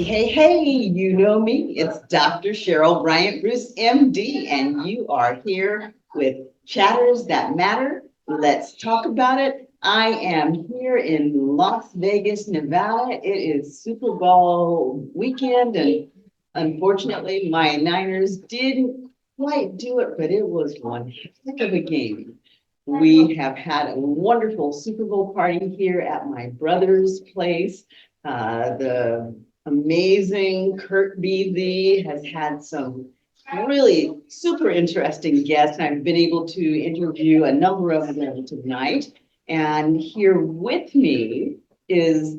Hey, you know me. It's Dr. Cheryl BryantBruce MD, and you are here with Chatters That Matter. Let's talk about it. I am here in Las Vegas, Nevada. It is Super Bowl weekend, and unfortunately, my Niners didn't quite do it, but it was one heck of a game. We have had a wonderful Super Bowl party here at my brother's place. The amazing Kurt Beasley has had some really super interesting guests. I've been able to interview a number of them tonight. And here with me is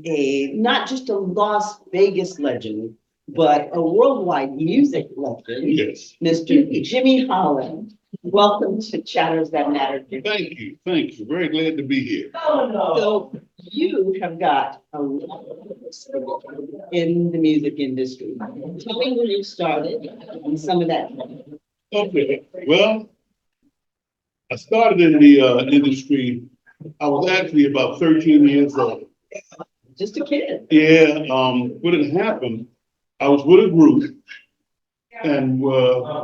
not just a Las Vegas legend, but a worldwide music legend. Yes. Mr. Jimmy Holland. Welcome to Chatters That Matter. Thank you. Thank you. Very glad to be here. So you have got a lot of experience in the music industry. Tell me when you started and some of that. Okay. Well, I started in the industry. I was actually about 13 years old. Just a kid. Yeah. What had happened, I was with a group, and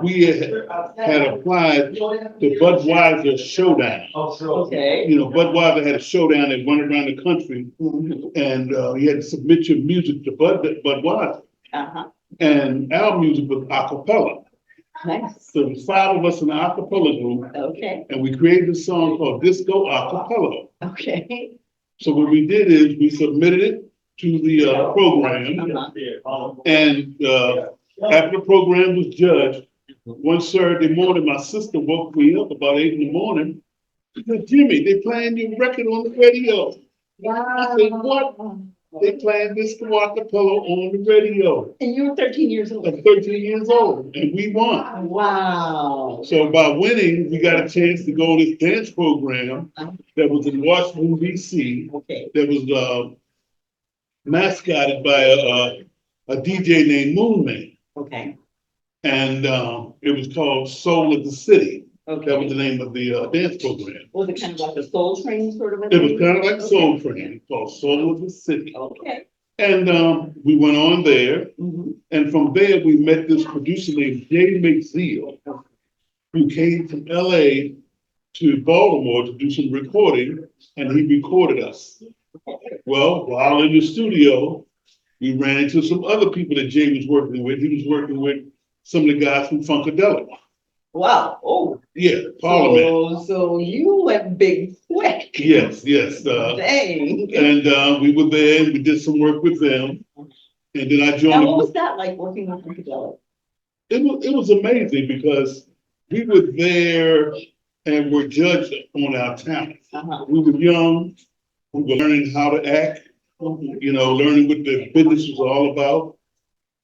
we had applied to Budweiser Showdown. Okay. You know, Budweiser had a showdown that went around the country, and you had to submit your music to Budweiser. Uh-huh. And our music was a cappella. Nice. So there's 5 of us in the a cappella group, Okay. and we created a song called Disco A Cappella. Okay. So what we did is we submitted it to the program, and after the program was judged, one Saturday morning, my sister woke me up about 8 in the morning. She said, "Jimmy, they playing your record on the radio." I said, "What?" They playing Disco A Cappella on the radio. And you were 13 years old. I'm 13 years old, and we won. Wow. So by winning, we got a chance to go to this dance program that was in Washington, D.C. Okay. That was mascotted by a DJ named Moon Man. Okay. And it was called Soul of the City. Okay. That was the name of the dance program. Was it kind of like a Soul Train sort of a It thing? was kind of like Soul Train, called Soul of the City. Okay. And we went on there. Mm-hmm. And from there, we met this producer named Jay McZeal, who came from LA to Baltimore to do some recording, and he recorded us. Well, while in the studio, we ran into some other people that Jay was working with. He was working with some of the guys from Funkadelic. Wow. Oh. Yeah, Parliament. So you went big quick. Yes. Dang. And we were there, and we did some work with them. And then I joined. Now, what was that like working with Funkadelic? It was amazing because we were there and were judged on our talent. Uh-huh. We were young. We were learning how to act. You know, learning what the business was all about.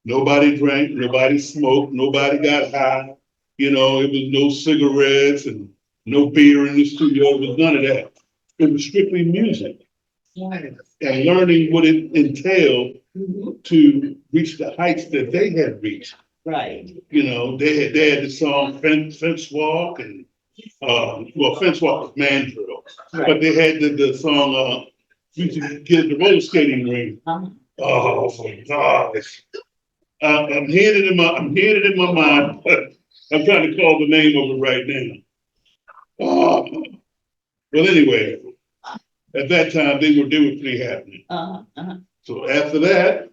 Nobody drank, nobody smoked, nobody got high. You know, it was no cigarettes and no beer in the studio. It was none of that. It was strictly music. Nice. And learning what it entailed to reach the heights that they had reached. Right. You know, they had the song Fence Walk, and Fence Walk was Mandrill. Right. But they had the song We Should Get at the Roller Skating Ring. Uh-huh. Oh my gosh. I'm hearing it in my mind, but I'm trying to call the name of it right now. Well, anyway, at that time they were pretty happening. Uh-huh. Uh-huh. So after that,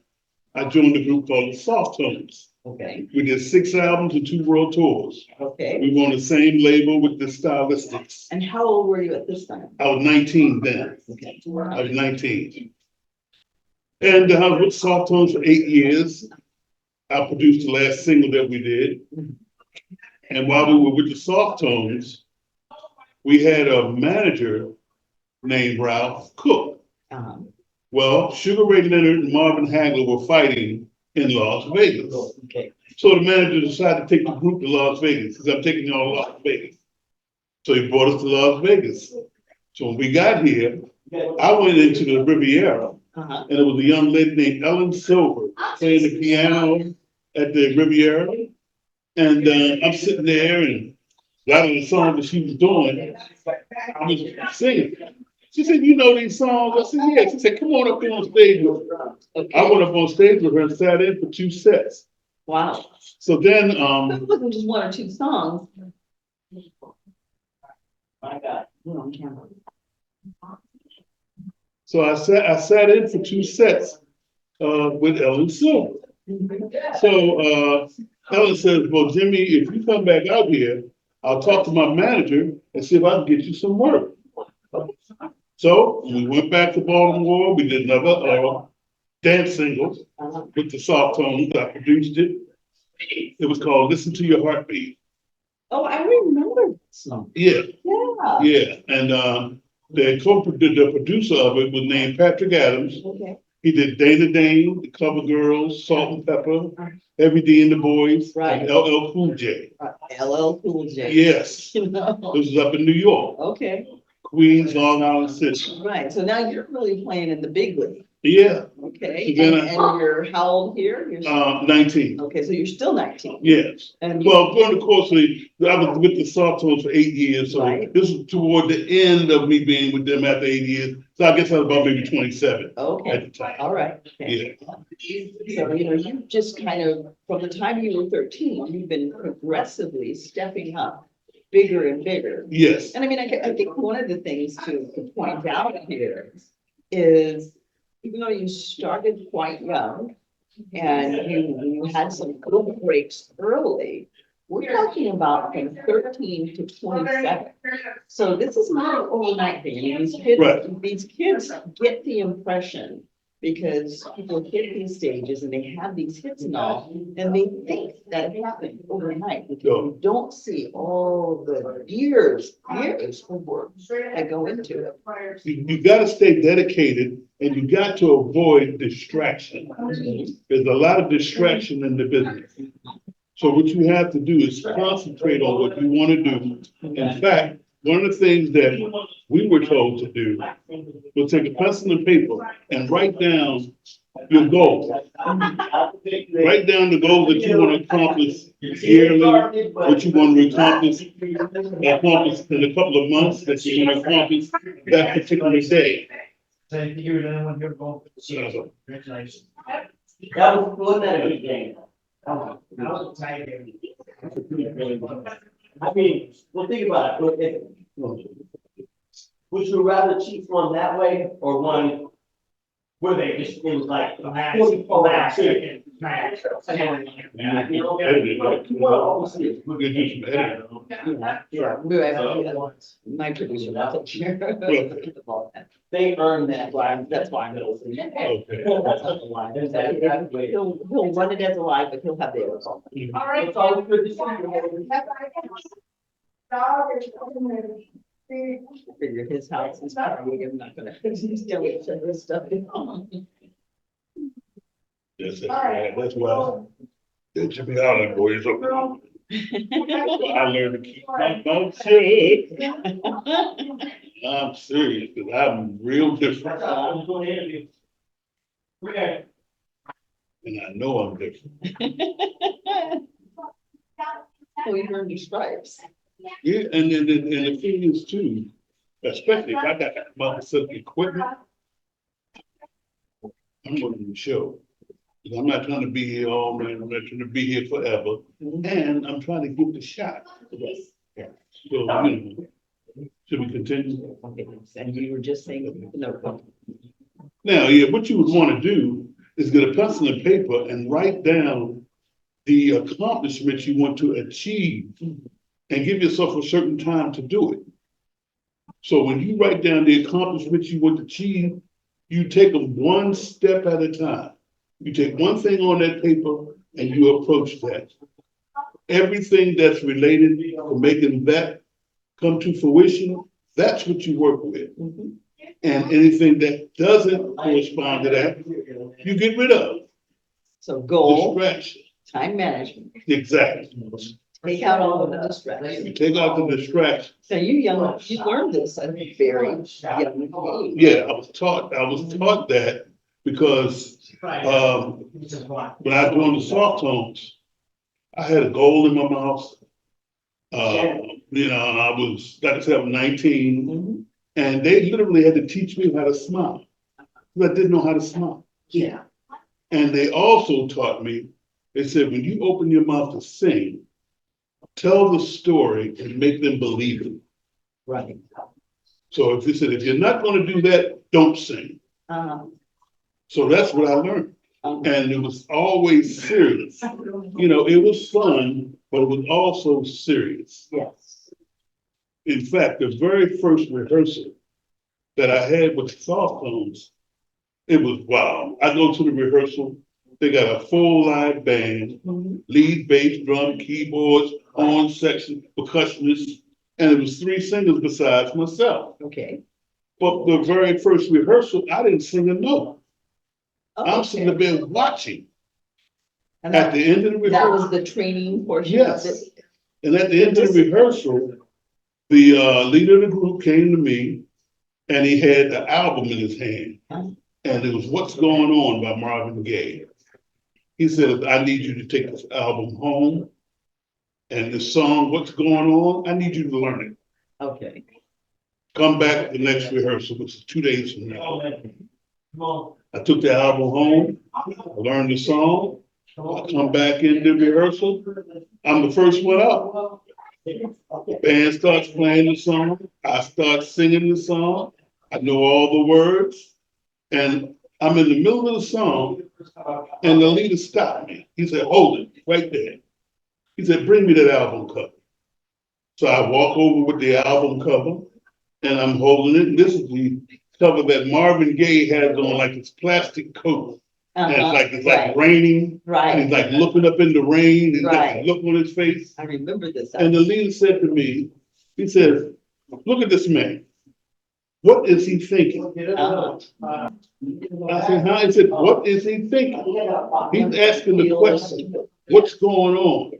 I joined a group called the Soft Tones. Okay. We did 6 albums and 2 world tours. Okay. We were on the same label with the Stylistics. And how old were you at this time? I was 19 then. Okay. I was 19. And I was with Soft Tones for 8 years. I produced the last single that we did. And while we were with the Soft Tones, we had a manager named Ralph Cook. Uh-huh. Well, Sugar Ray Leonard and Marvin Hagler were fighting in Las Vegas. Okay. So the manager decided to take the group to Las Vegas, because I'm taking y'all to Las Vegas. So he brought us to Las Vegas. So when we got here, I went into the Riviera, Uh-huh. and it was a young lady named Ellen Silver playing the piano at the Riviera. And I'm sitting there, and a lot of the songs that she was doing, I was singing. She said, you know these songs? I said, yeah. She said, come on up here on stage with her. Okay. I went up on stage with her and sat in for 2 sets. Wow. So then, It wasn't just 1 or 2 songs. My God. You're on camera. So I sat in for 2 sets with Ellen Silver. So Ellen says, well, Jimmy, if you come back out here, I'll talk to my manager and see if I can get you some work. So we went back to Baltimore. We did another dance single with the soft tones. I produced it. It was called Listen to Your Heartbeat. Oh, I remember that song. Yeah. Yeah. Yeah. And the producer of it was named Patrick Adams. Okay. He did Dana Dane, the Cover Girls, Salt and Pepper, Every D and the Boys, Right. and LL Cool J. LL Cool J. Yes. You know? This was up in New York. Okay. Queens, Long Island City. Right. So now you're really playing in the big league. Yeah. Okay. So then and you're how old here? You're 19. Okay, so you're still 19. Yes. And Well, during the course of I was with the soft tones for 8 years. So right. This was toward the end of me being with them after 8 years. So I guess I was about maybe 27 okay. at the time. All right. Okay. Yeah. So, you just kind of, from the time you were 13, you've been progressively stepping up bigger and bigger. Yes. And I mean, I think one of the things to point out here is, even though you started quite young and you had some good breaks early, we're talking about from 13 to 27. So this is not an overnight thing. I mean, these kids get the impression, because people hit these stages and they have these hits and all, and they think that it happened overnight, because you don't see all the years of work that go into it. You got to stay dedicated, and you got to avoid distraction. There's a lot of distraction in the business. So what you have to do is concentrate on what you want to do. In fact, one of the things that we were told to do was take a pencil and paper and write down your goals. Write down the goals that you want to accomplish yearly, what you want to accomplish in a couple of months, that you want to accomplish that particular day. That was that a good game. I mean, well, think about it. Would you rather cheat one that way or one where they just, it was like last second? My producer will take care of that. They earned that. That's why I'm listening. Okay. He'll run it as a live, but he'll have the other song. All right, it's always good to see you. Figure his house is probably, I'm not gonna, he's still shut this stuff down. That's why that Jimmy Holland boy is up. I learned to keep my mouth shut. I'm serious, because I'm real different. And I know I'm different. Well, you earned your stripes. Yeah, and the thing is too, especially if I got myself equipment, I'm running the show. I'm not trying to be here all night. I'm not trying to be here forever. And I'm trying to get the shot. Yeah. So, should we continue? And you were just saying, no. Now, yeah, what you would want to do is get a pencil and paper and write down the accomplishments you want to achieve and give yourself a certain time to do it. So when you write down the accomplishments you want to achieve, you take them one step at a time. You take one thing on that paper and you approach that. Everything that's related to making that come to fruition, that's what you work with. And anything that doesn't correspond to that, you get rid of. So goal, distraction, time management. Exactly. Take out all of the distractions. You take out the distraction. So you learned this at a very young age. Yeah, I was taught that because when I was doing the soft tones, I had a goal in my mouth. I was, like I said, I was 19. And they literally had to teach me how to smile. Because I didn't know how to smile. Yeah. And they also taught me, they said, when you open your mouth to sing, tell the story and make them believe it. Right. So if you said, if you're not going to do that, don't sing. So that's what I learned. And it was always serious. You know, it was fun, but it was also serious. Yes. In fact, the very first rehearsal that I had with soft tones, it was wow. I go to the rehearsal, they got a full live band, lead, bass, drum, keyboards, horn section, percussionists, and it was 3 singers besides myself. Okay. But the very first rehearsal, I didn't sing a note. I'm sitting there watching. And At the end of the rehearsal. that was the training portion Yes. of it? And at the end of the rehearsal, the leader of the group came to me and he had the album in his hand. And it was What's Going On by Marvin Gaye. He said, I need you to take this album home. And the song, What's Going On, I need you to learn it. Okay. Come back at the next rehearsal, which is 2 days from now. I took the album home, I learned the song. I come back into rehearsal. I'm the first one up. The band starts playing the song. I start singing the song. I know all the words. And I'm in the middle of the song. And the leader stopped me. He said, hold it right there. He said, bring me that album cover. So I walk over with the album cover and I'm holding it. And this is the cover that Marvin Gaye has on like his plastic coat. And it's like raining. Right. And he's like looking up in the rain. He's got a look on his face. I remember this. And the leader said to me, he says, look at this man. What is he thinking? I said, huh? He said, what is he thinking? He's asking the question, what's going on?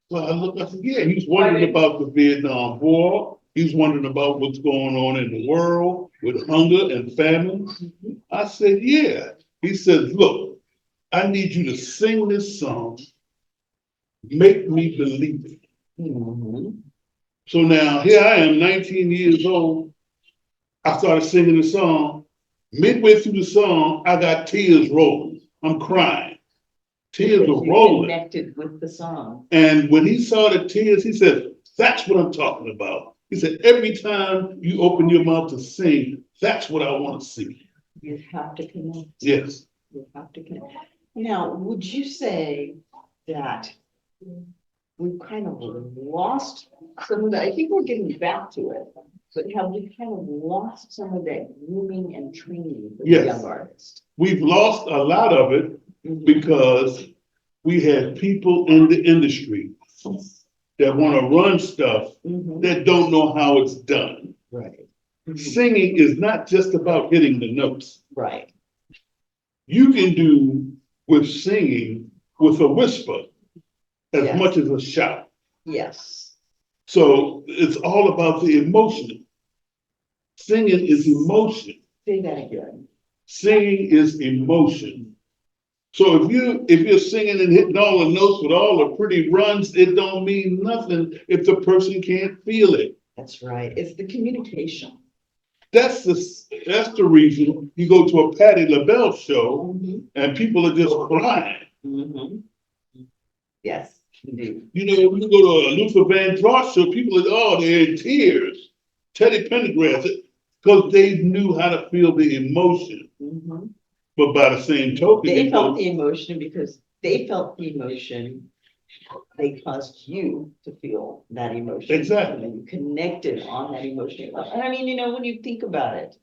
Well, I looked, I said, yeah, he's wondering about the Vietnam War. He's wondering about what's going on in the world with hunger and famine. I said, yeah. He said, look, I need you to sing this song. Make me believe it. So now here I am, 19 years old. I started singing the song. Midway through the song, I got tears rolling. I'm crying. Tears were rolling. Connected with the song. And when he saw the tears, he said, that's what I'm talking about. He said, every time you open your mouth to sing, that's what I want to see. You have to connect. Yes. You have to connect. Now, would you say that we've kind of lost some of that? I think we're getting back to it, but have we kind of lost some of that grooming and training for the young artists? We've lost a lot of it because we had people in the industry that want to run stuff that don't know how it's done. Right. Singing is not just about hitting the notes. Right. You can do with singing with a whisper as much as a shout. Yes. So it's all about the emotion. Singing is emotion. Say that again. Singing is emotion. So if you're singing and hitting all the notes with all the pretty runs, it don't mean nothing if the person can't feel it. That's right. It's the communication. That's the reason you go to a Patti LaBelle show and people are just crying. Yes, indeed. You know, when you go to a Luther Vandross show, people are, they're in tears. Teddy Pendergrass, because they knew how to feel the emotion. But by the same token, they felt the emotion because they felt the emotion. They caused you to feel that emotion. Exactly. And you connected on that emotion. And I mean, you know, when you think about it,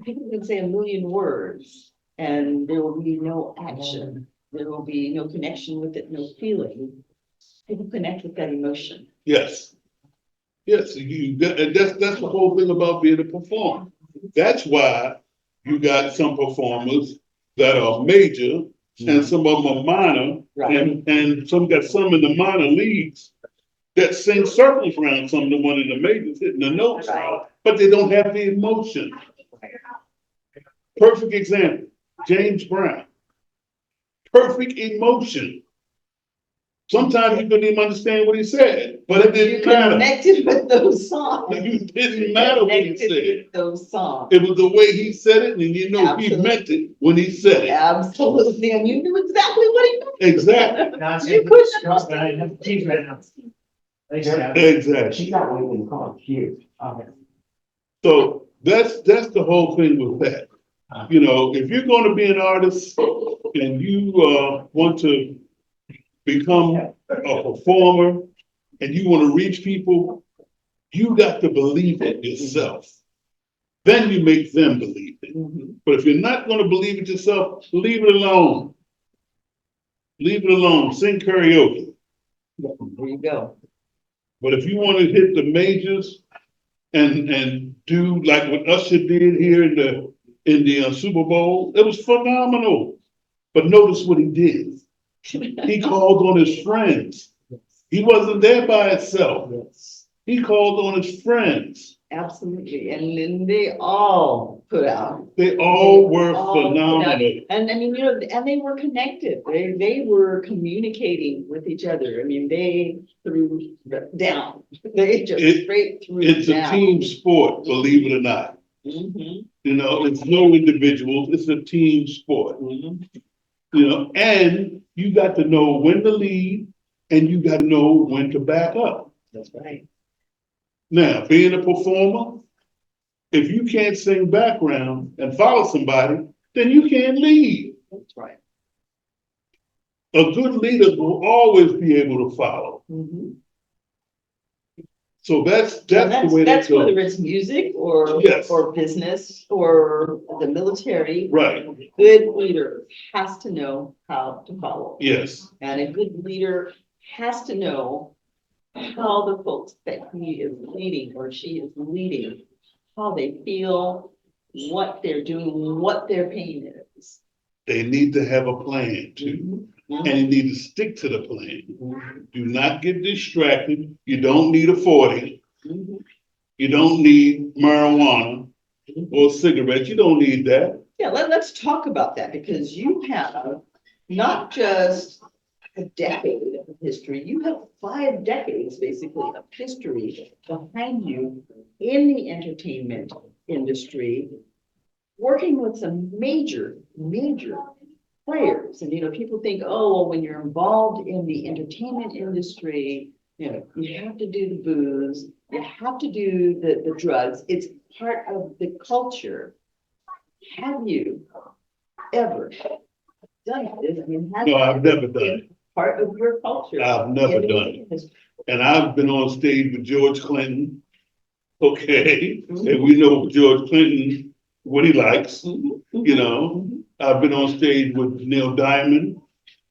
people can say a million words and there will be no action. There will be no connection with it, no feeling. People connect with that emotion. Yes. Yes, and that's the whole thing about being a performer. That's why you got some performers that are major and some of them are minor, and some got some in the minor leagues that sing circles around some of the one in the majors hitting the notes, but they don't have the emotion. Perfect example, James Brown. Perfect emotion. Sometimes you couldn't even understand what he said, but it You didn't matter. connected with those songs. It didn't matter what he Connected said. with those songs. It was the way he said it, and you know he Absolutely. meant it when he said it. Absolutely, and you knew exactly what he meant. Exactly. You couldn't understand. Exactly. She got one in college here. So that's the whole thing with that. You know, if you're going to be an artist and you want to become a performer and you want to reach people, you got to believe it yourself. Then you make them believe it. Mhm. But if you're not going to believe it yourself, leave it alone. Leave it alone. Sing karaoke. There you go. But if you want to hit the majors and do like what Usher did here in the Super Bowl, it was phenomenal. But notice what he did. He called on his friends. He wasn't there by himself. He called on his friends. Absolutely, and then they all put out. They all were all put out. phenomenal. And I mean, you know, and they were connected. They were communicating with each other. I mean, they threw down. They just straight threw It's down. a team sport, believe it or not. Mhm. You know, it's no individuals, it's a team sport. Mhm. You know, and you got to know when to lead and you got to know when to back up. That's right. Now, being a performer, if you can't sing background and follow somebody, then you can't lead. That's right. A good leader will always be able to follow. Mhm. So that's And the way that's that whether goes. it's music or Yes. or business or the military. Right, A good leader has to know how to follow. yes, And a good leader has to know how the folks that he is leading or she is leading, how they feel, what they're doing, what their pain is. they need to have a plan too. Mhm. And you need to stick to the plan. Mhm. Do not get distracted. You don't need a 40. Mhm. You don't need marijuana or cigarettes. You don't need that. Yeah, let's talk about that because you have not just a decade of history, you have 5 decades basically of history behind you in the entertainment industry, working with some major players. And, you know, people think, oh, well, when you're involved in the entertainment industry, you know, you have to do the booze, you have to do the drugs. It's part of the culture. Have you ever done this? I mean, has No, it I've ever never done been it. part of your culture? I've never in the done it. industry? And I've been on stage with George Clinton. Okay. And we know George Clinton, what he likes. Mhm. You know, I've been on stage with Neil Diamond.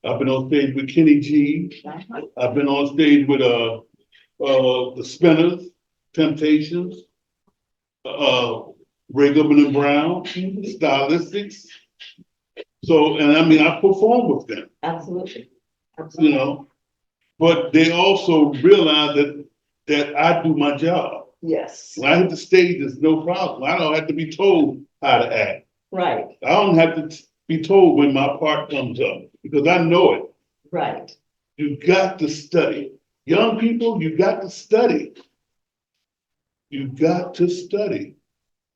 I've been on stage with Kenny G. Uh-huh. I've been on stage with the Spinners, Temptations, Ray Goodman and Brown, Mhm. Stylistics. So, and I mean, I perform with them, Absolutely. you Absolutely. know, but they also realize that I do my job. Yes, When I hit the stage, there's no problem. I don't have to be told how to act. right, I don't have to be told when my part comes up because I know it. right. You got to study. Young people, you got to study. You got to study.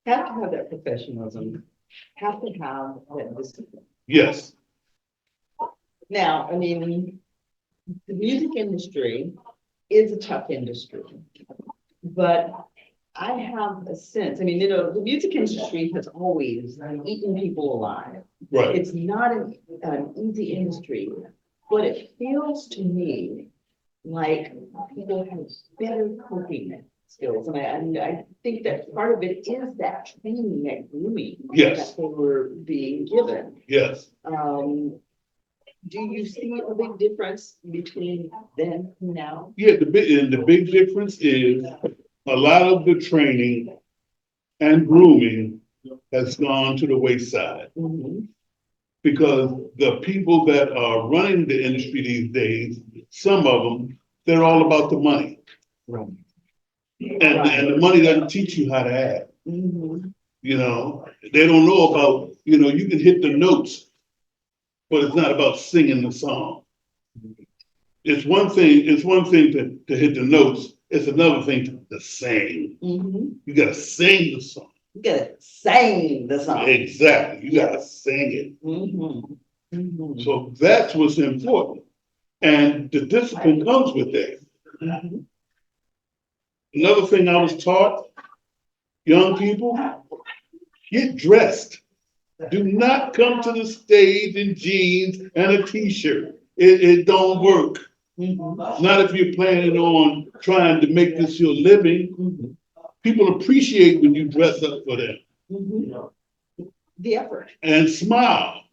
Have to have that professionalism, have to have that discipline. Yes, Now, I mean, the music industry is a tough industry, but I have a sense, I mean, you know, the music industry has always eaten people alive. right. It's not an easy industry, but it feels to me like people have better coping skills. And I think that part of it is that training, that grooming Yes. that they were being given. Yes. Do you see a big difference between then and now? Yeah, the big difference is a lot of the training and grooming has gone to the wayside Mhm. because the people that are running the industry these days, some of them, they're all about the money. Right. And the money doesn't teach you how to act. Mhm. You know, they don't know about, you know, you can hit the notes, but it's not about singing the song. it's one thing to hit the notes. It's another thing to sing. You gotta sing the song. You gotta sing the song. Exactly. You gotta sing it. So that's what's important. And the discipline comes with that. Another thing I was taught, young people, get dressed. Do not come to the stage in jeans and a t-shirt. It don't work. Not if you're planning on trying to make this your living. People appreciate when you dress up for them. The effort. And smile.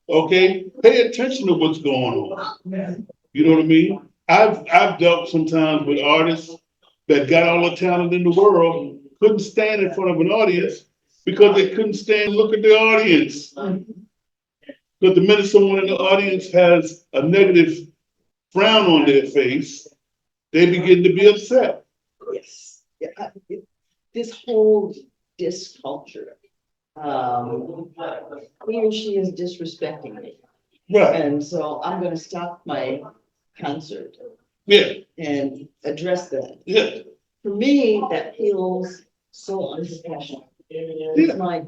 Okay? Pay attention to what's going on. You know what I mean? I've dealt sometimes with artists that got all the talent in the world, couldn't stand in front of an audience because they couldn't stand to look at the audience. But the minute someone in the audience has a negative frown on their face, they begin to be upset. Yes. Yeah. This whole disc culture. He or she is disrespecting me. Right. And so I'm going to stop my concert. Yeah. And address that. Yeah. For me, that feels so unprofessional. It's like,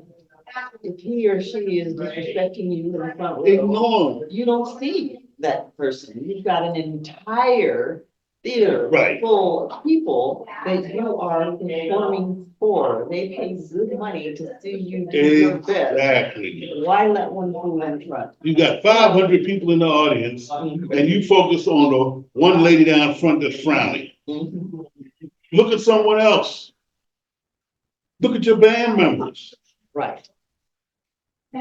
if he or she is disrespecting you in the front row, Ignore. you don't see that person. You've got an entire theater full of people that you are performing for. They pay good money to see you do your best. Exactly. Why let one fool in front? You got 500 people in the audience, and you focus on the one lady down front that's frowning. Look at someone else. Look at your band members. Right.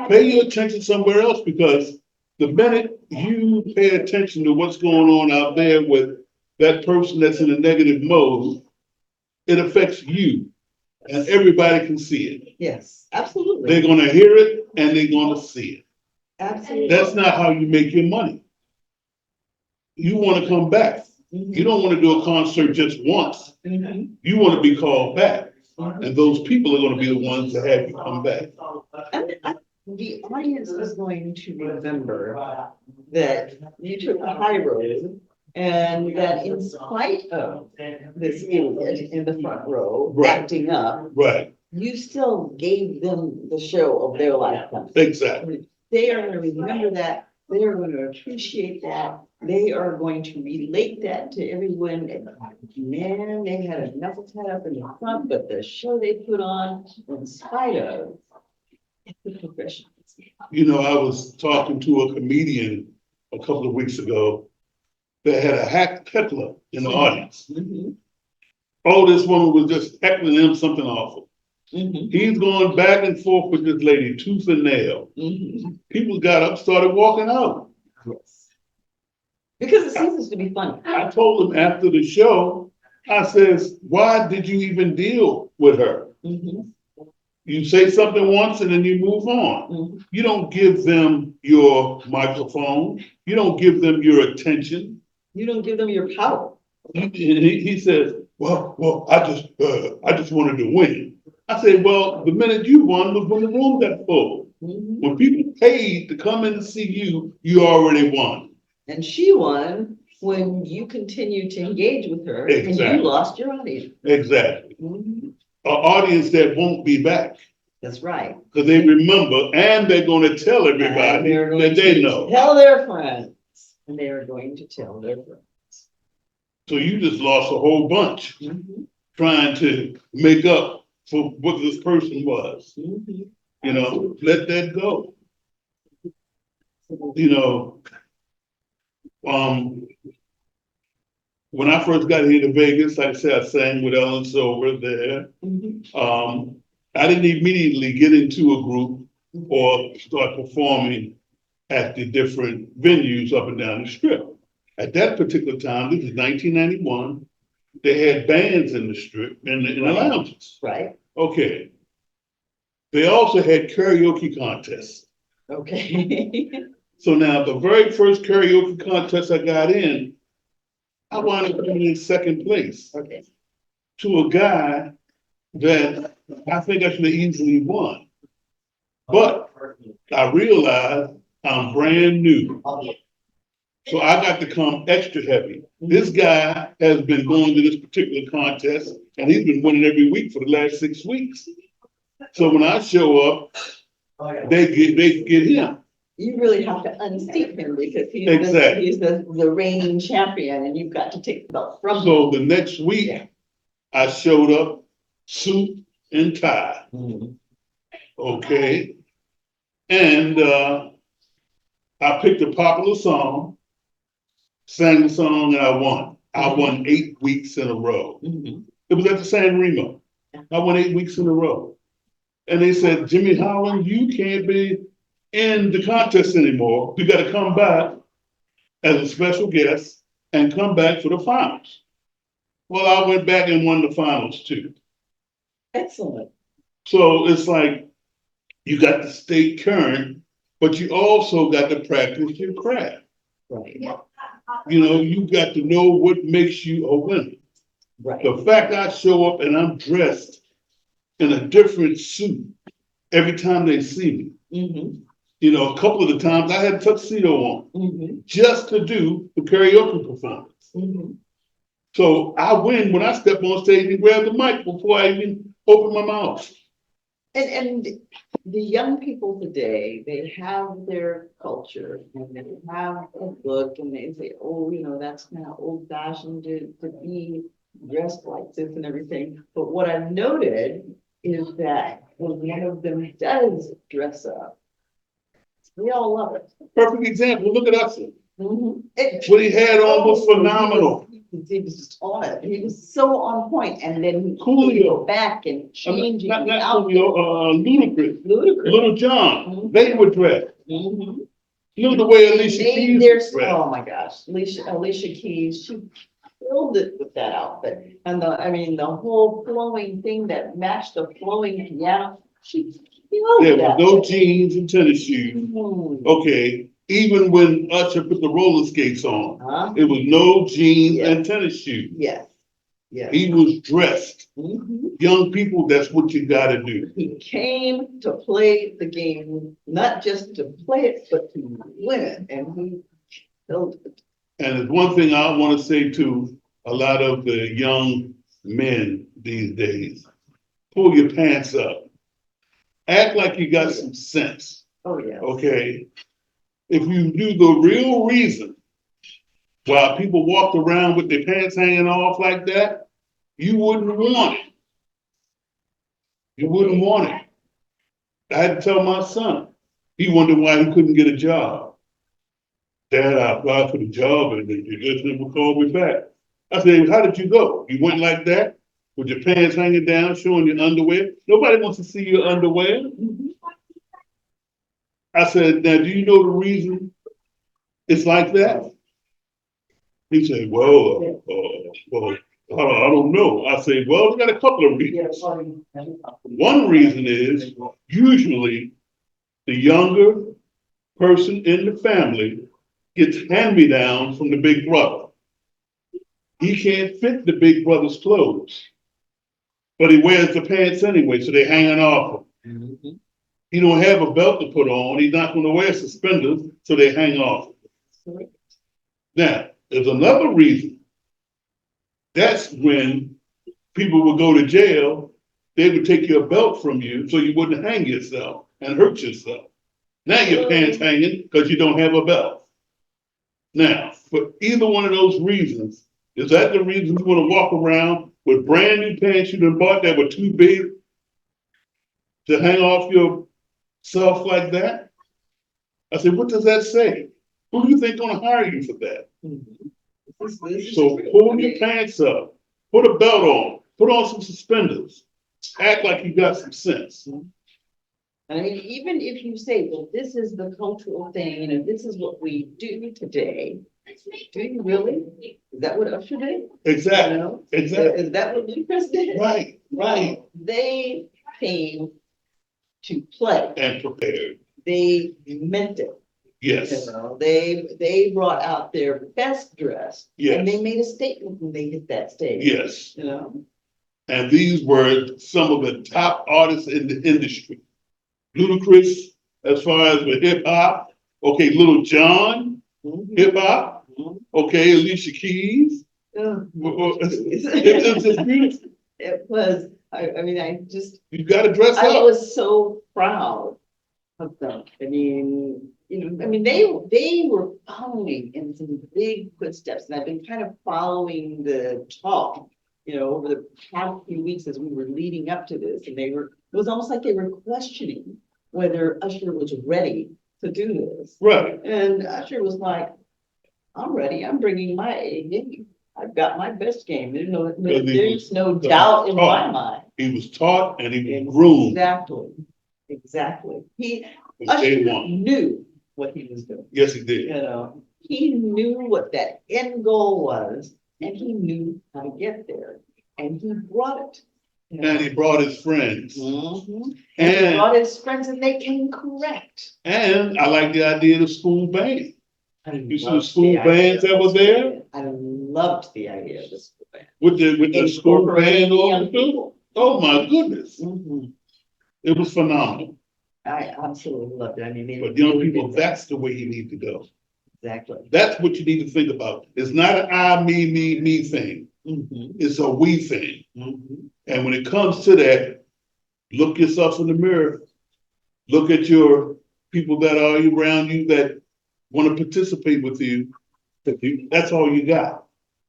Pay your attention somewhere else, because the minute you pay attention to what's going on out there with that person that's in a negative mode, it affects you, and everybody can see it. Yes, absolutely. They're going to hear it and they're going to see it. Absolutely. That's not how you make your money. You want to come back. You don't want to do a concert just once. You want to be called back. And those people are going to be the ones that have you come back. And the audience is going to remember that you took the high road, and that in spite of this idiot in the front row acting up, you still gave them the show of their lifetime. Exactly. They are going to remember that. They are going to appreciate that. They are going to relate that to everyone. And man, they had enough tied up in the front, but the show they put on, in spite of the progression. You know, I was talking to a comedian a couple of weeks ago that had a heckler in the audience. Oh, this woman was just heckling him something awful. He's going back and forth with this lady, tooth and nail. People got up, started walking out. Yes. Because it ceases to be funny. I told him after the show, I says, why did you even deal with her? You say something once and then you move on. You don't give them your microphone. You don't give them your attention. You don't give them your power. He says, well, I just wanted to win. I said, well, the minute you won was when the room got full. When people paid to come in and see you, you already won. And she won when you continued to engage with her and you lost your audience. Exactly. An audience that won't be back. That's right. Because they remember, and they're going to tell everybody that they know. Tell their friends. And they are going to tell their friends. So you just lost a whole bunch trying to make up for what this person was. You know, let that go. You know, when I first got here to Vegas, like I said, I sang with Ellen Silver there. I didn't immediately get into a group or start performing at the different venues up and down the strip. At that particular time, this is 1991, they had bands in the strip, in the lounges. Right. Okay. They also had karaoke contests. Okay. So now the very first karaoke contest I got in, I wound up coming in second place to a guy that I think I should have easily won. But I realized I'm brand new So I got to come extra heavy. This guy has been going to this particular contest and he's been winning every week for the last 6 weeks. So when I show up, they get him. You really have to unseat him because Exactly. he's the reigning champion and you've got to take the belt from him. So the next week, I showed up suit and tie. Okay. And I picked a popular song, sang the song, and I won. I won 8 weeks in a row. It was at the San Remo. I won 8 weeks in a row. And they said, Jimmy Holland, you can't be in the contest anymore. You got to come back as a special guest and come back for the finals. Well, I went back and won the finals too. Excellent. So it's like you got to stay current, but you also got to practice your craft. Right. You know, you got to know what makes you a winner. Right. The fact I show up and I'm dressed in a different suit every time they see me. You know, a couple of the times I had a tuxedo on just to do the karaoke performance. So I win when I step on stage and grab the mic before I even open my mouth. And the young people today, they have their culture and they have a look and they say, oh, you know, that's kind of old fashioned to be dressed like this and everything. But what I've noted is that when one of them does dress up, we all love it. Perfect example. Look at us. It, What he had on was phenomenal. He was just on it. He was so on point, and then he Coolio. came back and changing Not out. Coolio, Ludacris, Ludicrous. Little John. They were dressed. Look at the way Alicia Keys was dressed. Oh my gosh, Alicia Keys, she killed it with that outfit, and the whole flowing thing that matched the flowing piano. She killed There that. was no jeans and tennis shoes. Okay. Even when Usher put the roller skates on, it was no jeans and tennis shoes. Yes. Yes. He was dressed. Young people, that's what you gotta do. He came to play the game, not just to play it, but to win it, and he killed it. And there's one thing I want to say to a lot of the young men these days: pull your pants up. Act like you got some sense. Oh yeah. Okay. If you knew the real reason why people walked around with their pants hanging off like that, you wouldn't want it. You wouldn't want it. I had to tell my son. He wondered why he couldn't get a job. Dad, I applied for the job and you just never called me back. I said, how did you go? You went like that with your pants hanging down, showing your underwear? Nobody wants to see your underwear. I said, now, do you know the reason it's like that? He said, well, I don't know. I said, well, we got a couple of reasons. One reason is usually the younger person in the family gets hand-me-downs from the big brother. He can't fit the big brother's clothes, but he wears the pants anyway, so they're hanging off him. He don't have a belt to put on. He's not going to wear suspenders, so they hang off. Now, there's another reason. That's when people would go to jail. They would take your belt from you so you wouldn't hang yourself and hurt yourself. Now your pants hanging because you don't have a belt. Now, for either one of those reasons, is that the reason you want to walk around with brand new pants you done bought that were too big to hang off your self like that? I said, what does that say? Who do you think gonna hire you for that? So pull your pants up, put a belt on, put on some suspenders, act like you got some sense. I mean, even if you say, well, this is the cultural thing, and this is what we do today, do you really? Is that what Usher did? Exactly. You know? Exactly. Is that what Lucas did? Right. They came to play. And prepared. They meant it. Yes. You know, they brought out their best dress. Yes. And they made a statement when they hit that stage. Yes. You know? And these were some of the top artists in the industry. Ludacris, as far as with hip hop, okay, Little John, hip hop, Okay, Alicia Keys. Oh, It was just beautiful. It was, I mean, You gotta dress I up. was so proud of them. I mean, I mean, they were following in some big footsteps, and I've been kind of following the talk, over the past few weeks as we were leading up to this, and it was almost like they were questioning whether Usher was ready to do this. Right. And Usher was like, I'm ready. I'm bringing my A game. I've got my best game. There's no doubt in my mind. He was taught and he was groomed. Exactly. Exactly. From Usher day one. knew what he was doing. Yes, he did. He knew what that end goal was, and he knew how to get there, and he brought it. And he brought his friends. Mm-hmm. And he brought his friends, and they came correct. And I like the idea of the school band. You see the school the bands that was there? I loved the idea of the school band. With the school band on the Oh my goodness. Mm-hmm. It was phenomenal. I absolutely loved it. I mean, but young people, that's the way you need to go. Exactly. That's what you need to think about. It's not an I, me thing. Mm-hmm. It's a we thing. Mm-hmm. And when it comes to that, look yourself in the mirror. Look at your people that are around you that want to participate with you. That's all you got.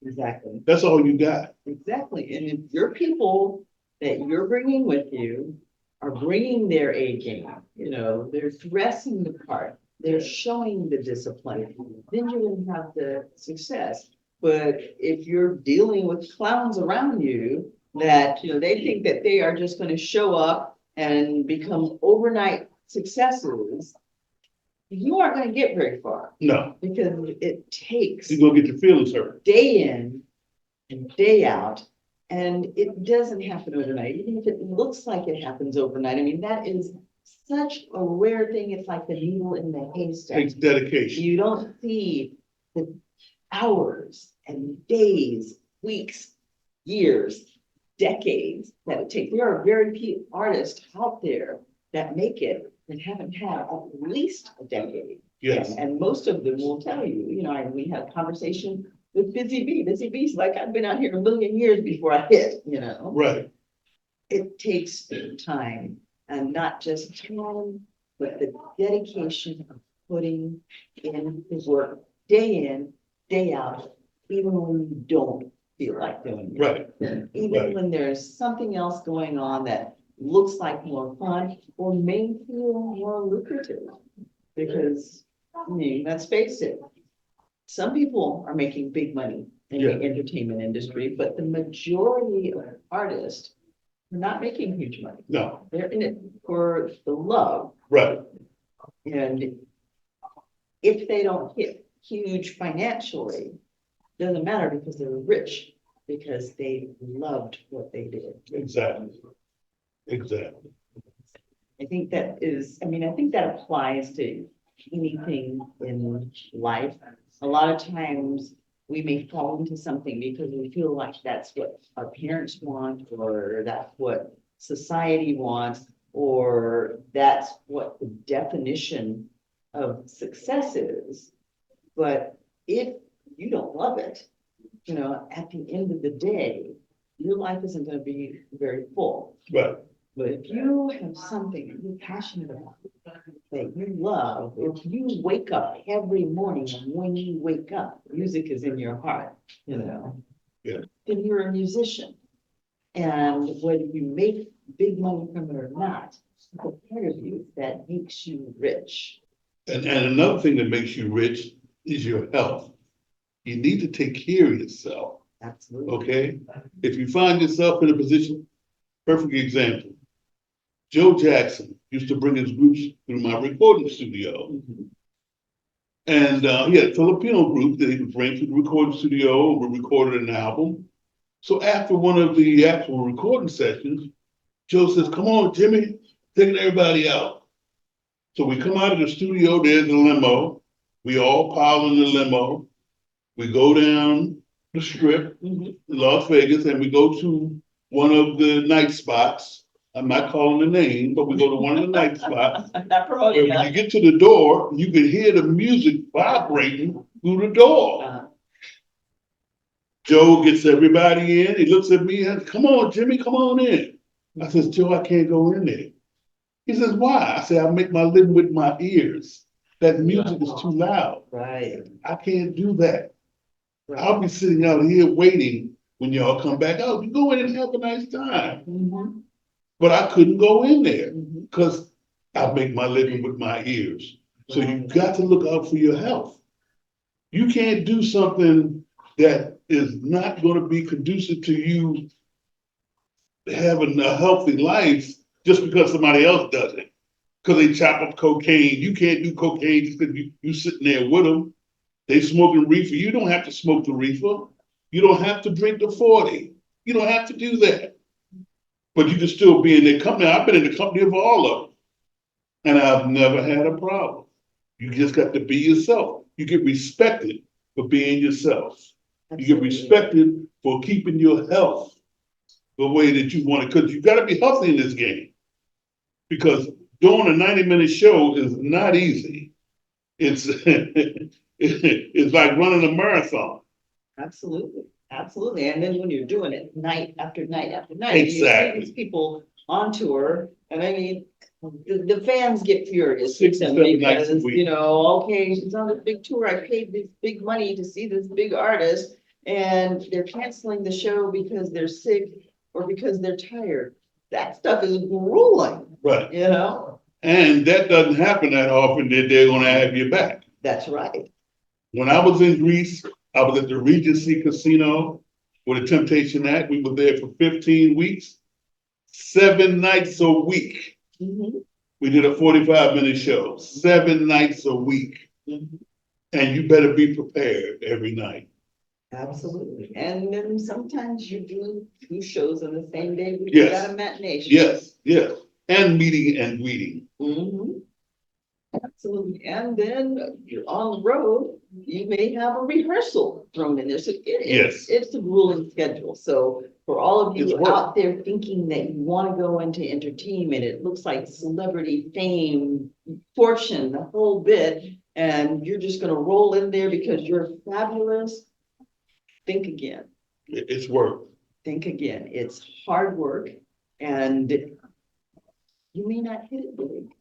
Exactly. That's all you got. Exactly. And if your people that you're bringing with you are bringing their A game, they're dressing the part, they're showing the discipline, then you're going to have the success. But if you're dealing with clowns around you that, they think that they are just going to show up and become overnight successes, you aren't going to get very far. No. Because it takes. You're going to get your feelings hurt. Day in and day out. And it doesn't happen overnight, even if it looks like it happens overnight. I mean, that is such a rare thing. It's like the needle in the haystack. It takes dedication. You don't see the hours and days, weeks, years, decades that it takes. There are very few artists out there that make it that haven't had at least a decade. Yes. And most of them will tell you, we had a conversation with Busy Bee. Busy Bee's like, I've been out here a million years before I hit, Right. It takes time, and not just time, but the dedication of putting in the work day in, day out, even when you don't feel like doing it. Right. Even when there's something else going on that looks like more fun or may feel more lucrative. Because, let's face it, some people are making big money in the entertainment industry, but the majority of artists are not making huge money. No. They're in it for the love. Right. And if they don't hit huge financially, it doesn't matter because they're rich, because they loved what they did. Exactly. I think that applies to anything in life. A lot of times we may fall into something because we feel like that's what our parents want, or that's what society wants, or that's what the definition of success is. But if you don't love it, at the end of the day, your life isn't going to be very full. Right. But if you have something that you're passionate about, that you love, if you wake up every morning, and when you wake up, music is in your heart, then you're a musician. And whether you make big money from it or not, it's a part of you that makes you rich. And another thing that makes you rich is your health. You need to take care of yourself. Absolutely. Okay? If you find yourself in a position, perfect example. Joe Jackson used to bring his groups through my recording studio. Mm-hmm. And he had a Filipino group that he would bring to the recording studio, and we recorded an album. So after one of the actual recording sessions, Joe says, come on, Jimmy, taking everybody out. So we come out of the studio, there's the limo. We all pile in the limo. We go down the strip in Las Vegas, and we go to one of the night spots. I'm not calling the name, but we go to one of the night spots. Where when you get to the door, you can hear the music vibrating through the door. Joe gets everybody in. He looks at me and, come on, Jimmy, come on in. I says, Joe, I can't go in there. He says, why? I said, I make my living with my ears. That music is too loud. Right. I can't do that. I'll be sitting out here waiting when y'all come back out. You go in and have a nice time. Mhm. But I couldn't go in there Mhm. because I make my living with my ears. So Right. you've got to look out for your health. You can't do something that is not going to be conducive to you having a healthy life just because somebody else does it. Because they chop up cocaine. You can't do cocaine just because you sitting there with them. They smoking reefer. You don't have to smoke the reefer. You don't have to drink the 40. You don't have to do that. But you can still be in their company. I've been in the company of all of them. And I've never had a problem. You just got to be yourself. You get respected for being yourself. You get respected for keeping your health the way that you want it. Because you got to be healthy in this game. Because doing a 90-minute show is not easy. It's it's like running a marathon. Absolutely, absolutely. And then when you're doing it night after night after night, Exactly. you see these people on tour, and I mean, the fans get furious with 6 or them 7 nights a because, week. you know, okay, she's on this big tour, I paid this big money to see this big artist, and they're canceling the show because they're sick or because they're tired. That stuff is grueling, Right. you know? And that doesn't happen that often that they're going to have your back. That's right. When I was in Greece, I was at the Regency Casino with the Temptation Act. We were there for 15 weeks, 7 nights a week. Mhm. We did a 45-minute show, 7 nights a week. Mhm. And you better be prepared every night. Absolutely. And then sometimes you do 2 shows on the same day. We Yes. got a matinee show. Yes, yes. And meeting and greeting. Mhm. Absolutely. And then you're on the road, you may have a rehearsal thrown in there. So Yes. it's a grueling schedule. So for all of It's you work. out there thinking that you want to go into entertainment, it looks like celebrity fame, fortune, the whole bit, and you're just going to roll in there because you're fabulous. Think again. It's work. Think again. It's hard work, and you may not hit it big.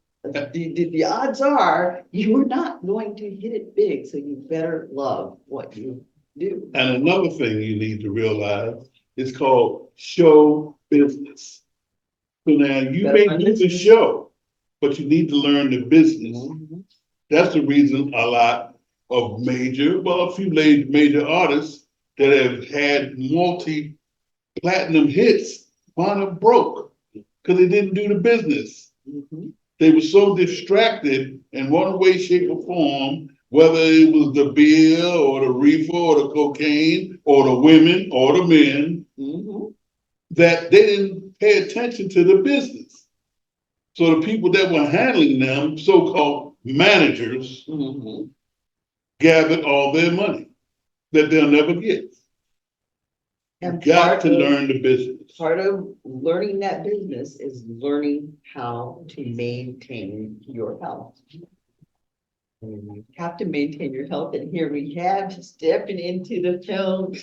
The odds are you're not going to hit it big, so you better love what you do. And another thing you need to realize is called show business. So now you Better may learn do this the business. show, but you need to learn the business. Mhm. That's the reason a lot of a few major artists that have had multi-platinum hits wound up broke because they didn't do the business. Mhm. They were so distracted in one way, shape, or form, whether it was the beer or the reefer or the cocaine or the women or the men, Mhm. that they didn't pay attention to the business. So the people that were handling them, so-called managers, Mhm. gathered all their money that they'll never get. You And got to learn the business. part of learning that business is learning how to maintain your health. And you have to maintain your health, and here we have stepping into the film.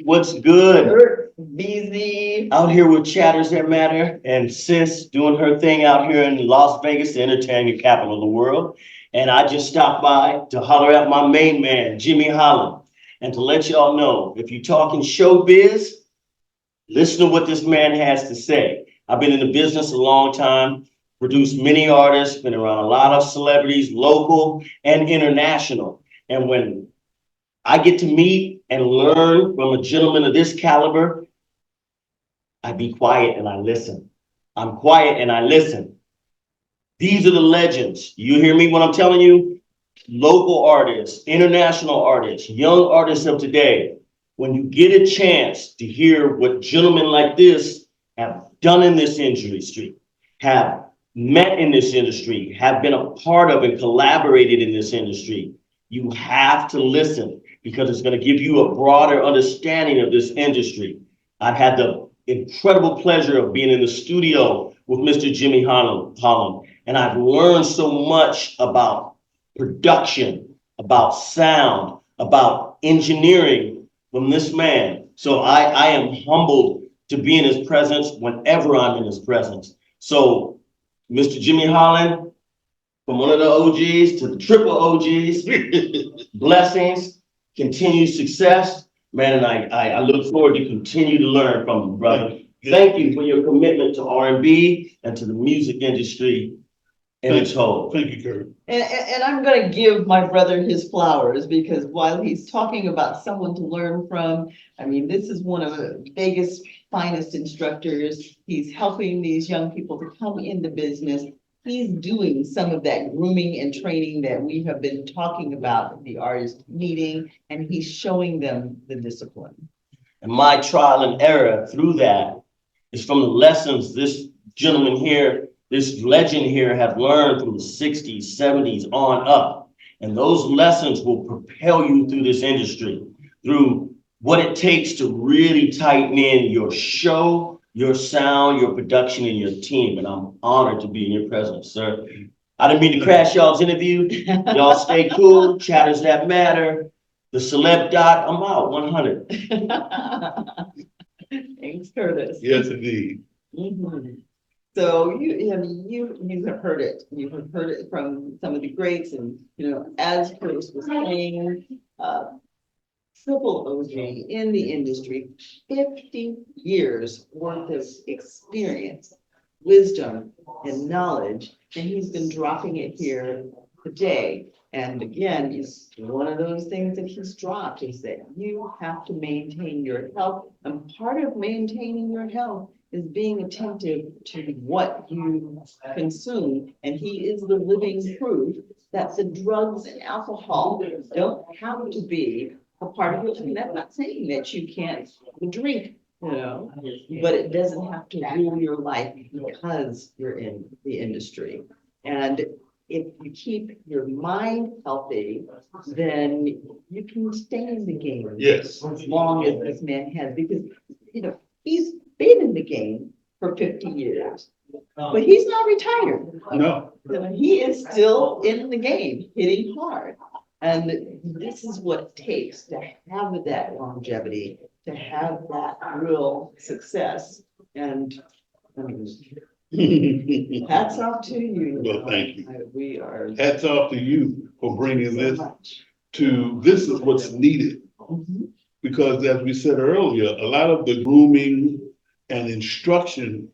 What's good? Kurt BZ. Out here with Chatters That Matter and Sis doing her thing out here in Las Vegas, the entertainment capital of the world. And I just stopped by to holler at my main man, Jimmy Holland, and to let y'all know, if you're talking showbiz, listen to what this man has to say. I've been in the business a long time, produced many artists, been around a lot of celebrities, local and international. And when I get to meet and learn from a gentleman of this caliber, I be quiet and I listen. I'm quiet and I listen. These are the legends. You hear me when I'm telling you? Local artists, international artists, young artists of today. When you get a chance to hear what gentlemen like this have done in this industry, have met in this industry, have been a part of and collaborated in this industry, you have to listen because it's going to give you a broader understanding of this industry. I've had the incredible pleasure of being in the studio with Mr. Jimmy Holland, and I've learned so much about production, about sound, about engineering from this man. So I am humbled to be in his presence whenever I'm in his presence. So Mr. Jimmy Holland, from one of the OGs to the triple OGs, blessings, continued success. Man, and I look forward to continue to learn from you, brother. Thank you for your commitment to R&B and to the music industry in its whole. Thank you, Kurt. And I'm gonna give my brother his flowers, because while he's talking about someone to learn from, I mean, this is one of the biggest, finest instructors. He's helping these young people to come into business. He's doing some of that grooming and training that we have been talking about the artist needing, and he's showing them the discipline. And my trial and error through that is from the lessons this gentleman here, this legend here, have learned from the 60s, 70s on up. And those lessons will propel you through this industry, through what it takes to really tighten in your show, your sound, your production, and your team. And I'm honored to be in your presence, sir. I didn't mean to crash y'all's interview. Y'all stay cool. Chatters that matter. The celeb doc, I'm out 100. Thanks, Curtis. Yes, indeed. Mhm. So you have heard it. You have heard it from some of the greats, and as Curtis was saying, triple OG in the industry, 50 years worth of experience, wisdom, and knowledge, and he's been dropping it here today. And again, it's one of those things that he's dropped, is that you have to maintain your health, and part of maintaining your health is being attentive to what you consume. And he is the living proof that the drugs and alcohol don't have to be a part of it. And I'm not saying that you can't drink, but it doesn't have to rule your life because you're in the industry. And if you keep your mind healthy, then you can stay in the game. Yes. As long as this man has, because he's been in the game for 50 years, but he's not retired. No. He is still in the game, hitting hard. And this is what it takes to have that longevity, to have that real success. And I mean, hats off to you. Well, thank you. We are. Hats off to you for bringing this Much. this is what's needed. Mhm. Because as we said earlier, a lot of the grooming and instruction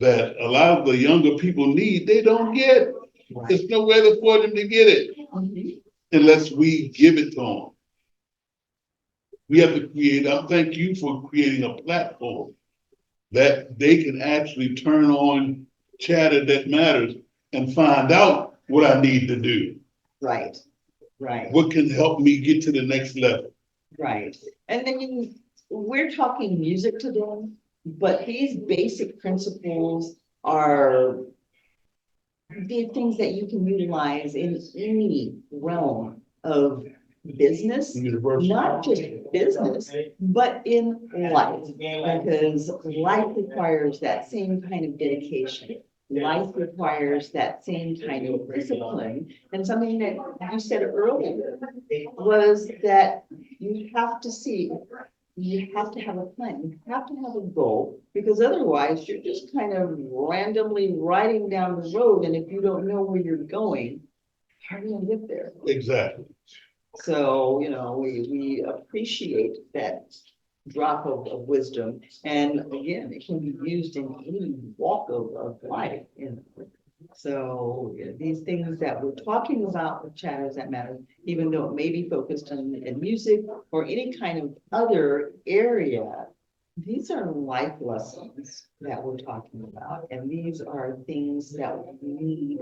that a lot of the younger people need, they don't get. Right. There's nowhere for them to get it Mhm. unless we give it to them. We have to create, I thank you for creating a platform that they can actually turn on Chatter That Matters and find out what I need to do. Right, right. What can help me get to the next level? Right. And then we're talking music today, but these basic principles are the things that you can utilize in any realm of business, University. not just business, but in life, because life requires that same kind of dedication. Life requires that same kind of discipline. And something that you said earlier was that you have to have a plan, you have to have a goal, because otherwise you're just kind of randomly riding down the road. And if you don't know where you're going, how are you gonna get there? Exactly. So, we appreciate that drop of wisdom. And again, it can be used in any walk of life. So these things that we're talking about with Chatters That Matter, even though it may be focused in music or any kind of other area, these are life lessons that we're talking about. And these are things that we need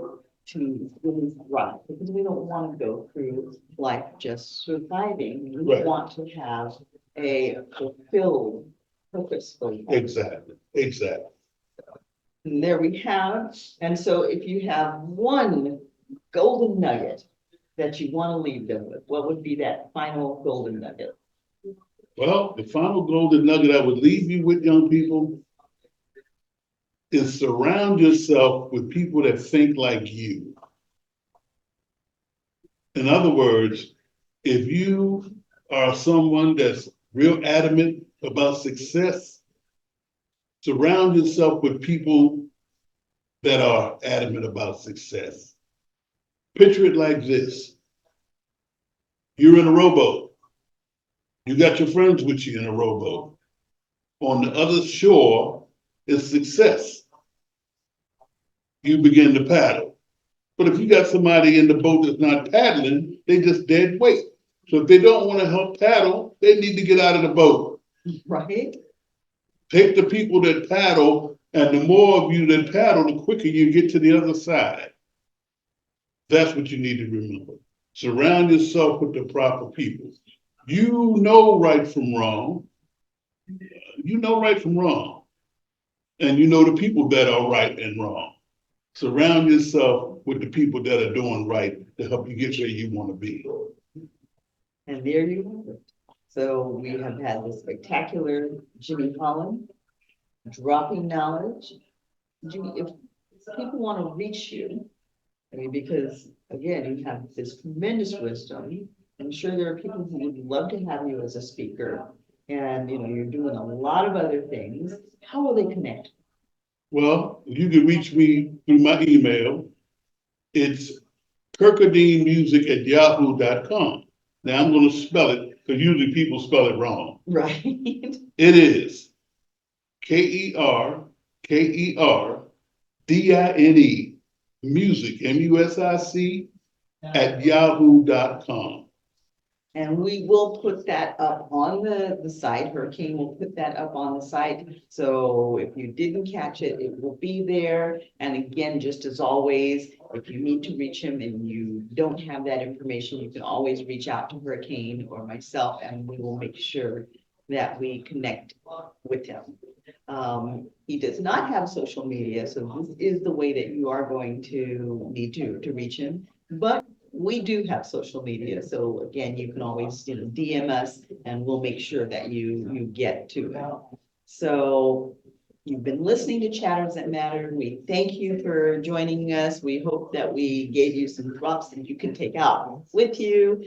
to really thrive, because we don't want to go through life just surviving. We Right. want to have a fulfilled, purposeful life. Exactly. And there we have. And so if you have one golden nugget that you want to leave them with, what would be that final golden nugget? Well, the final golden nugget I would leave you with, young people, is surround yourself with people that think like you. In other words, if you are someone that's real adamant about success, surround yourself with people that are adamant about success. Picture it like this. You're in a rowboat. You got your friends with you in a rowboat. On the other shore is success. You begin to paddle. But if you got somebody in the boat that's not paddling, they just dead weight. So if they don't want to help paddle, they need to get out of the boat. Right? Take the people that paddle, and the more of you that paddle, the quicker you get to the other side. That's what you need to remember. Surround yourself with the proper people. You know right from wrong. You know right from wrong. And you know the people that are right and wrong. Surround yourself with the people that are doing right to help you get where you want to be. And there you have it. So we have had the spectacular Jimmy Holland dropping knowledge. Jimmy, if people want to reach you, I mean, because again, you have this tremendous wisdom. I'm sure there are people who would love to have you as a speaker, and you're doing a lot of other things. How will they connect? Well, you can reach me through my email. It's kirkadeanmusic@yahoo.com. Now I'm going to spell it because usually people spell it wrong. Right. It is KERKERDINE music, MUSIC @yahoo.com. And we will put that up on the site. Hurricane will put that up on the site. So if you didn't catch it, it will be there. And again, just as always, if you need to reach him and you don't have that information, you can always reach out to Hurricane or myself, and we will make sure that we connect with him. He does not have social media, so this is the way that you are going to need to reach him. But we do have social media, so again, you can always DM us, and we'll make sure that you get to it. So you've been listening to Chatters That Matter. We thank you for joining us. We hope that we gave you some drops that you can take out with you,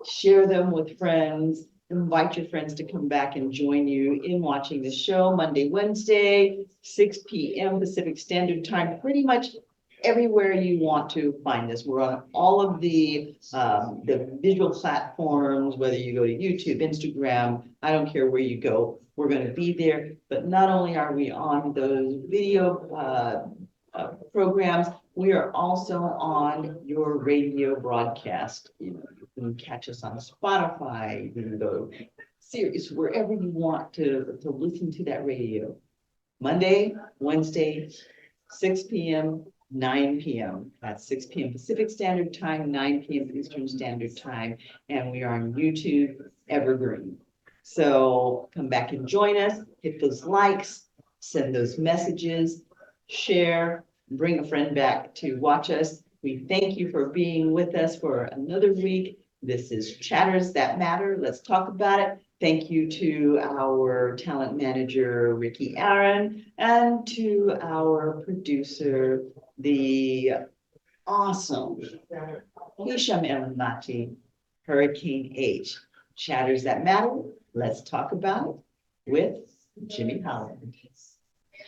share them with friends. Invite your friends to come back and join you in watching the show Monday, Wednesday, 6 p.m. Pacific Standard Time, pretty much everywhere you want to find us. We're on all of the visual platforms, whether you go to YouTube, Instagram, I don't care where you go, we're going to be there. But not only are we on those video programs, we are also on your radio broadcast. You can catch us on Spotify, you can go Sirius, wherever you want to listen to that radio. Monday, Wednesday, 6 p.m., 9 p.m. That's 6 p.m. Pacific Standard Time, 9 p.m. Eastern Standard Time. And we are on YouTube Evergreen. So come back and join us, hit those likes, send those messages, share, bring a friend back to watch us. We thank you for being with us for another week. This is Chatters That Matter. Let's talk about it. Thank you to our talent manager, Ricky Aaron, and to our producer, the awesome Hisham El-Nati, Hurricane H. Chatters That Matter. Let's talk about it with Jimmy Holland.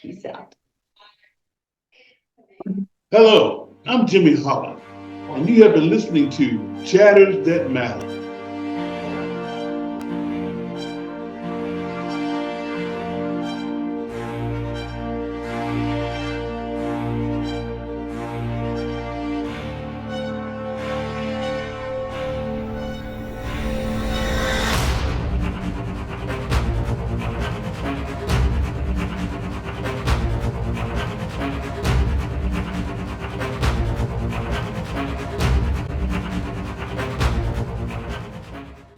Peace out. Hello, I'm Jimmy Holland, and you have been listening to Chatters That Matter.